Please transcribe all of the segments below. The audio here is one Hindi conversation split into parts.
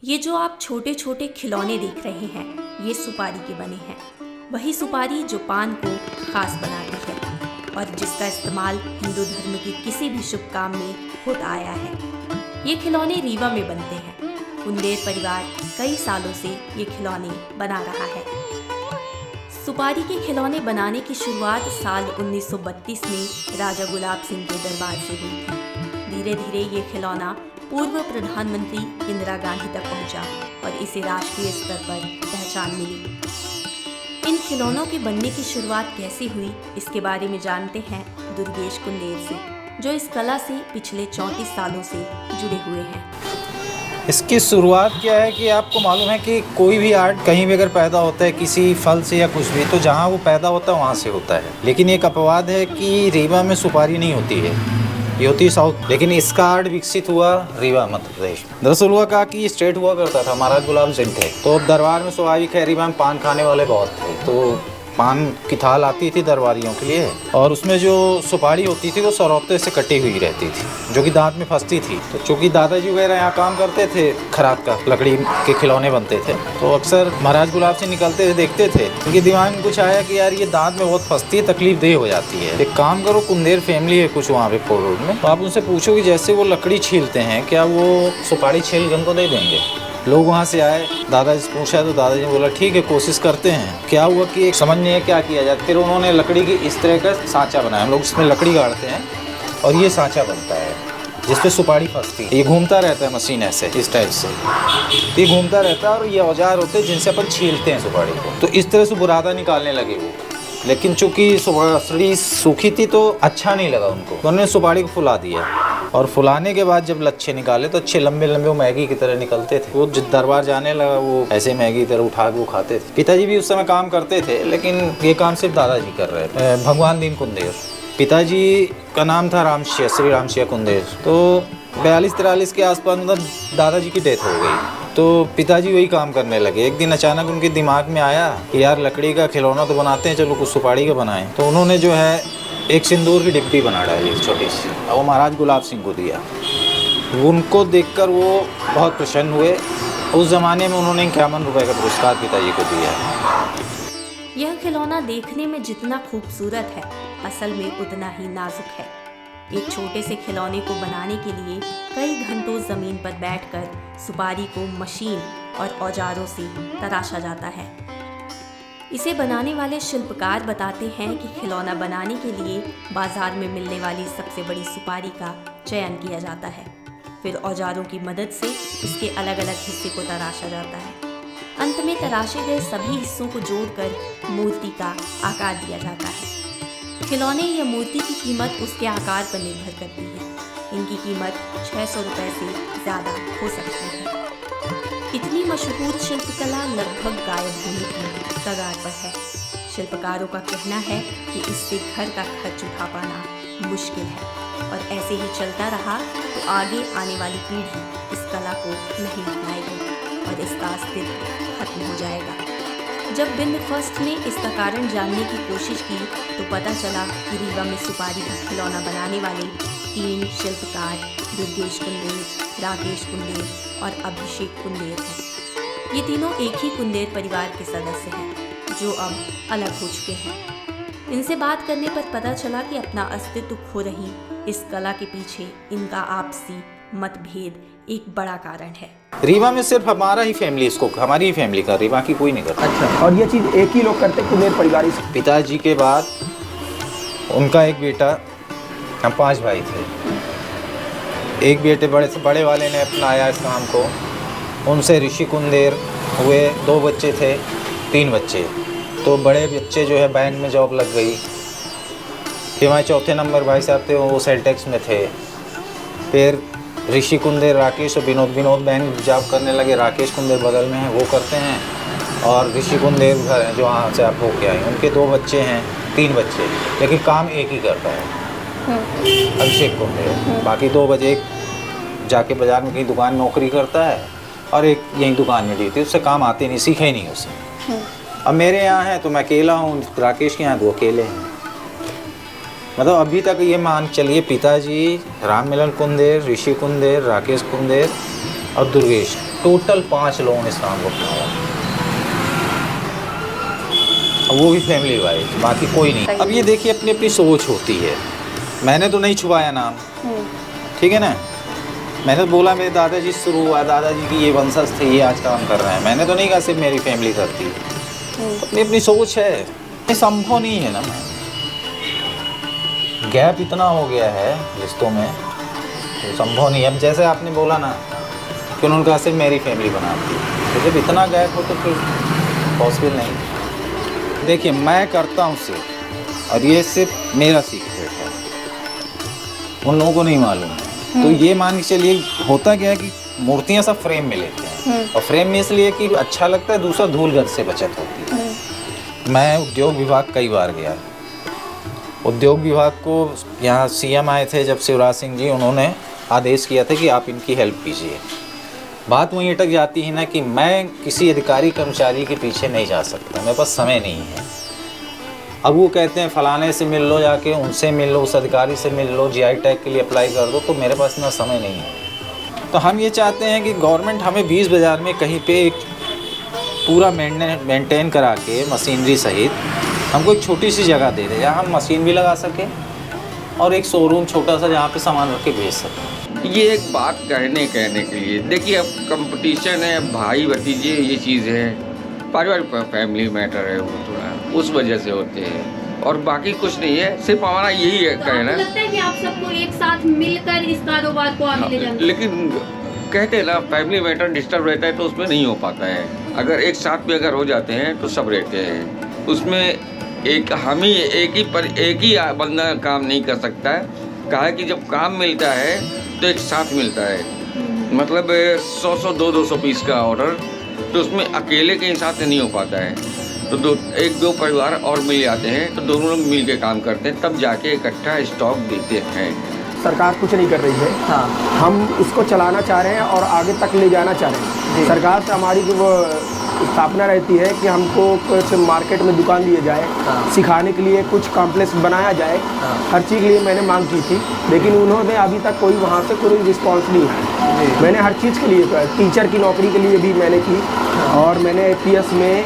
ये जो आप छोटे छोटे खिलौने देख रहे हैं, ये सुपारी के बने हैं। वही सुपारी जो पान को खास बनाती है और जिसका इस्तेमाल हिंदू धर्म के किसी भी शुभ काम में होता आया है। ये खिलौने रीवा में बनते हैं। कुंदेर परिवार कई सालों से ये खिलौने बना रहा है। सुपारी के खिलौने बनाने की शुरुआत साल 1932 में राजा गुलाब सिंह के दरबार से हुई थी। धीरे धीरे ये खिलौना पूर्व प्रधानमंत्री इंदिरा गांधी तक पहुंचा और इसे राष्ट्रीय स्तर पर पहचान मिली। इन खिलौनों के बनने की शुरुआत कैसे हुई, इसके बारे में जानते हैं दुर्गेश कुंदेर से, जो इस कला से पिछले 34 सालों से जुड़े हुए हैं। इसकी शुरुआत क्या है कि आपको मालूम है कि कोई भी आर्ट कहीं भी अगर पैदा होता है किसी फल से या कुछ भी, तो जहाँ वो पैदा होता है वहाँ से होता है। लेकिन एक अपवाद है कि रीवा में सुपारी नहीं होती है, ये होती है साउथ। लेकिन इसका आर्ट विकसित हुआ रीवा मध्य प्रदेश। दरअसल हुआ का कि स्टेट हुआ करता था, महाराज गुलाब सिंह थे, तो दरबार में स्वाभाविक है रीवा में पान खाने वाले बहुत थे, तो पान की थाल आती थी दरबारियों के लिए और उसमें जो सुपारी होती थी वो सरौते से कटी हुई रहती थी, जो कि दांत में फंसती थी। तो चूँकि दादाजी वगैरह यहाँ काम करते थे, खराद का लकड़ी के खिलौने बनते थे, तो अक्सर महाराज गुलाब से निकलते थे, देखते थे। उनके दिमाग में कुछ आया कि यार ये दांत में बहुत फंसती है, तकलीफ देह हो जाती है। एक काम करो, कुंदेर फैमिली है कुछ वहाँ पे फोर रोड में, तो आप उनसे पूछो कि जैसे वो लकड़ी छीलते हैं, क्या वो सुपारी छील उनको दे देंगे। लोग वहाँ से आए, दादाजी से पूछा तो दादाजी ने बोला ठीक है, कोशिश करते हैं। क्या हुआ कि एक समझ नहीं है क्या किया जाए। फिर उन्होंने लकड़ी की इस तरह का सांचा बनाया, हम लोग इसमें लकड़ी गाड़ते हैं और ये सांचा बनता है जिस पे सुपारी फंसती है। ये घूमता रहता है मशीन ऐसे, इस टाइप से ये घूमता रहता है और ये औजार होते हैं जिनसे अपन छीलते हैं सुपारी को। तो इस तरह से बुरादा निकालने लगे वो, लेकिन चूंकि सुपारी सूखी थी तो अच्छा नहीं लगा उनको, तो उन्होंने सुपारी को फुला दिया और फुलाने के बाद जब लच्छे निकाले तो अच्छे लंबे लंबे वो मैगी की तरह निकलते थे। वो जब दरबार जाने लगा वो ऐसे मैगी की तरह उठा के वो खाते थे। पिताजी भी उस समय काम करते थे, लेकिन ये काम सिर्फ दादाजी कर रहे थे। भगवान दीन कुंदेर, पिताजी का नाम था रामसिया, श्री रामसिया कुंदेर। तो 42-43 के आसपास मतलब दादाजी की डेथ हो गई, तो पिताजी वही काम करने लगे। एक दिन अचानक उनके दिमाग में आया कि यार लकड़ी का खिलौना तो बनाते हैं, चलो कुछ सुपारी का बनाएं। तो उन्होंने जो है एक सिंदूर की डिब्बी बना डाली छोटी सी, और वो महाराज गुलाब सिंह को दिया। उनको देखकर वो बहुत प्रसन्न हुए। उस ज़माने में उन्होंने 51 रुपये का पुरस्कार पिताजी को दिया। यह खिलौना देखने में जितना खूबसूरत है, असल में उतना ही नाजुक है। एक छोटे से खिलौने को बनाने के लिए कई घंटों ज़मीन पर बैठकर सुपारी को मशीन और औजारों से तराशा जाता है। इसे बनाने वाले शिल्पकार बताते हैं कि खिलौना बनाने के लिए बाजार में मिलने वाली सबसे बड़ी सुपारी का चयन किया जाता है। फिर औजारों की मदद से इसके अलग अलग हिस्से को तराशा जाता है। अंत में तराशे गए सभी हिस्सों को जोड़कर मूर्ति का आकार दिया जाता है। खिलौने या मूर्ति की कीमत उसके आकार पर निर्भर करती है। इनकी कीमत 600 रुपये से ज़्यादा हो सकती है। इतनी मशहूर शिल्पकला लगभग गायब होने की कगार पर है। शिल्पकारों का कहना है कि इससे घर का खर्च उठा पाना मुश्किल है और ऐसे ही चलता रहा तो आगे आने वाली पीढ़ी इस कला को नहीं अपनाएगी और इसका अस्तित्व खत्म हो जाएगा। जब बिंद फर्स्ट ने इसका कारण जानने की कोशिश की तो पता चला कि रीवा में सुपारी का खिलौना बनाने वाले 3 शिल्पकार दुर्गेश कुंदेर, राकेश कुंदेर और अभिषेक कुंदेर हैं। ये तीनों एक ही कुंदेर परिवार के सदस्य हैं, जो अब अलग हो चुके हैं। इनसे बात करने पर पता चला कि अपना अस्तित्व खो रही इस कला के पीछे इनका आपसी मतभेद एक बड़ा कारण है। रीवा में सिर्फ हमारा ही फैमिली, इसको हमारी ही फैमिली का, रीवा की कोई नहीं करता। अच्छा, और ये चीज़ एक ही लोग करते कुंदेर परिवार ही? पिताजी के बाद उनका एक बेटा, हम 5 भाई थे। एक बेटे बड़े से बड़े वाले ने अपनाया इस काम को, उनसे ऋषि कुंदेर हुए। 2 बच्चे थे, 3 बच्चे। तो बड़े बच्चे जो है बैंक में जॉब लग गई। फिर हमारे चौथे नंबर भाई साहब थे, वो सेलटेक्स में थे। फिर ऋषि कुंदेर, राकेश और विनोद बैंक जॉब करने लगे। राकेश कुंदेर बगल में है, वो करते हैं, और ऋषि कुंदेर घर है जो वहाँ से आप होके आए। उनके 2 बच्चे हैं, 3 बच्चे, लेकिन काम एक ही करता है, अभिषेक कुंदेर। बाकी 2 बजे एक जाके बाजार में कहीं दुकान में नौकरी करता है और एक यहीं दुकान में ड्यूटी। उससे काम आते नहीं, सीखे ही नहीं उससे। अब मेरे यहाँ है तो मैं अकेला हूँ, राकेश के यहाँ 2 अकेले हैं। मतलब अभी तक ये मान चलिए पिताजी, राम मिलन कुंदेर, ऋषि कुंदेर, राकेश कुंदेर और दुर्गेश टोटल 5 लोगों ने इस काम को अपनाया, वो भी फैमिली वाइज, बाकी कोई नहीं। अब ये देखिए अपनी अपनी सोच होती है। मैंने तो नहीं छुपाया नाम, ठीक है ना। मैंने तो बोला मेरे दादाजी से शुरू हुआ, दादाजी की ये वंशज थे, ये आज काम कर रहे हैं। मैंने तो नहीं कहा सिर्फ मेरी फैमिली करती है। अपनी अपनी सोच है, ये संभव नहीं है ना। गैप इतना हो गया है रिश्तों में, तो संभव नहीं है। अब जैसे आपने बोला ना कि उन्होंने कहा सिर्फ मेरी फैमिली बनाती है, तो जब इतना गैप हो तो फिर पॉसिबल नहीं। देखिए मैं करता हूँ सिर्फ, और ये सिर्फ मेरा सीक्रेट है, उन लोगों को नहीं मालूम है। तो ये मान के चलिए होता क्या है कि मूर्तियाँ सब फ्रेम में लेते हैं, और फ्रेम में इसलिए कि अच्छा लगता है, दूसरा धूल घर से बचत होती है। मैं उद्योग विभाग कई बार गया, उद्योग विभाग को यहाँ सीएम आए थे जब शिवराज सिंह जी, उन्होंने आदेश किया था कि आप इनकी हेल्प कीजिए। बात वहीं अटक जाती है ना कि मैं किसी अधिकारी कर्मचारी के पीछे नहीं जा सकता, मेरे पास समय नहीं है। अब वो कहते हैं फलाने से मिल लो, जाके उनसे मिल लो, उस अधिकारी से मिल लो, जीआई टैग के लिए अप्लाई कर दो, तो मेरे पास इतना समय नहीं है। तो हम ये चाहते हैं कि गवर्नमेंट हमें 20 बाज़ार में कहीं पे एक पूरा मेंटेन करा के मशीनरी सहित हमको एक छोटी सी जगह दे दे, जहाँ हम मशीन भी लगा सकें और एक शोरूम छोटा सा जहाँ पे सामान रख के भेज सकें। ये एक बात कहने के लिए, देखिए अब कंपटीशन है, भाई भतीजे ये चीज़ है, पारिवारिक फैमिली मैटर है, वो थोड़ा उस वजह से होते हैं, और बाकी कुछ नहीं है। सिर्फ हमारा यही है कहना। आपको लगता है कि आप सबको एक साथ मिलकर इस कारोबार को आगे ले जाना, लेकिन कहते हैं ना फैमिली मैटर डिस्टर्ब रहता है तो उसमें नहीं हो पाता है। अगर एक साथ में अगर हो जाते हैं तो सब रहते हैं उसमें। एक ही बंदा काम नहीं कर सकता है। कहा है कि जब काम मिलता है तो एक साथ मिलता है, मतलब 100 200 पीस का ऑर्डर, तो उसमें अकेले के हिसाब से नहीं हो पाता है। तो एक दो परिवार और मिल जाते हैं तो दोनों लोग मिल के काम करते हैं, तब जाके इकट्ठा स्टॉक देते हैं। सरकार कुछ नहीं कर रही है। हाँ। हम इसको चलाना चाह रहे हैं और आगे तक ले जाना चाह रहे हैं। सरकार से हमारी जो वो स्थापना रहती है कि हमको कुछ मार्केट में दुकान दिए जाए, सिखाने के लिए कुछ कॉम्प्लेक्स बनाया जाए, हर चीज़ के लिए मैंने मांग की थी, लेकिन उन्होंने अभी तक कोई वहाँ से कोई रिस्पॉन्स नहीं है। मैंने हर चीज़ के लिए, टीचर की नौकरी के लिए भी मैंने की, और मैंने APS में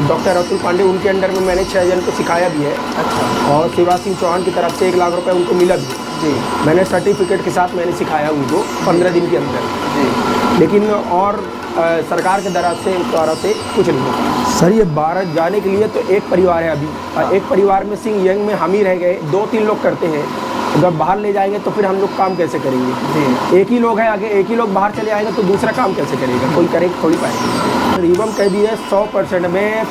डॉक्टर अतुल पांडे उनके अंडर में मैंने 6 जन को सिखाया भी है। अच्छा। और शिवराज सिंह चौहान की तरफ से 1 लाख रुपए उनको मिला भी जी। मैंने सर्टिफिकेट के साथ मैंने सिखाया उनको 15 दिन के अंदर जी। लेकिन और सरकार के द्वारा से कुछ नहीं होता सर। ये भारत जाने के लिए तो एक परिवार है अभी। हाँ। एक परिवार में सिंह यंग में हम ही रह गए, 2-3 लोग करते हैं। अगर बाहर ले जाएंगे तो फिर हम लोग काम कैसे करेंगे? एक ही लोग हैं आगे, एक ही लोग बाहर चले आएंगे तो दूसरा काम कैसे करेगा? कोई करे थोड़ी पाएगा। रिवम कह दिए 100% में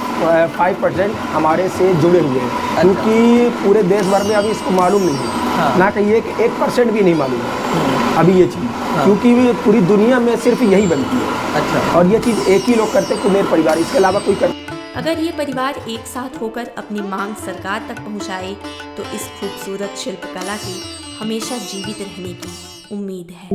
5% हमारे से जुड़े हुए हैं। क्योंकि पूरे देश भर में अभी इसको मालूम नहीं है। हाँ। ना कहिए कि 1% भी नहीं मालूम है अभी ये चीज़। हाँ। क्योंकि पूरी दुनिया में सिर्फ यही बनती है। अच्छा। और ये चीज़ एक ही लोग करते, कुबेर परिवार, इसके अलावा कोई कर। अगर ये परिवार एक साथ होकर अपनी मांग सरकार तक पहुंचाए तो इस खूबसूरत शिल्पकला की हमेशा जीवित रहने की उम्मीद है।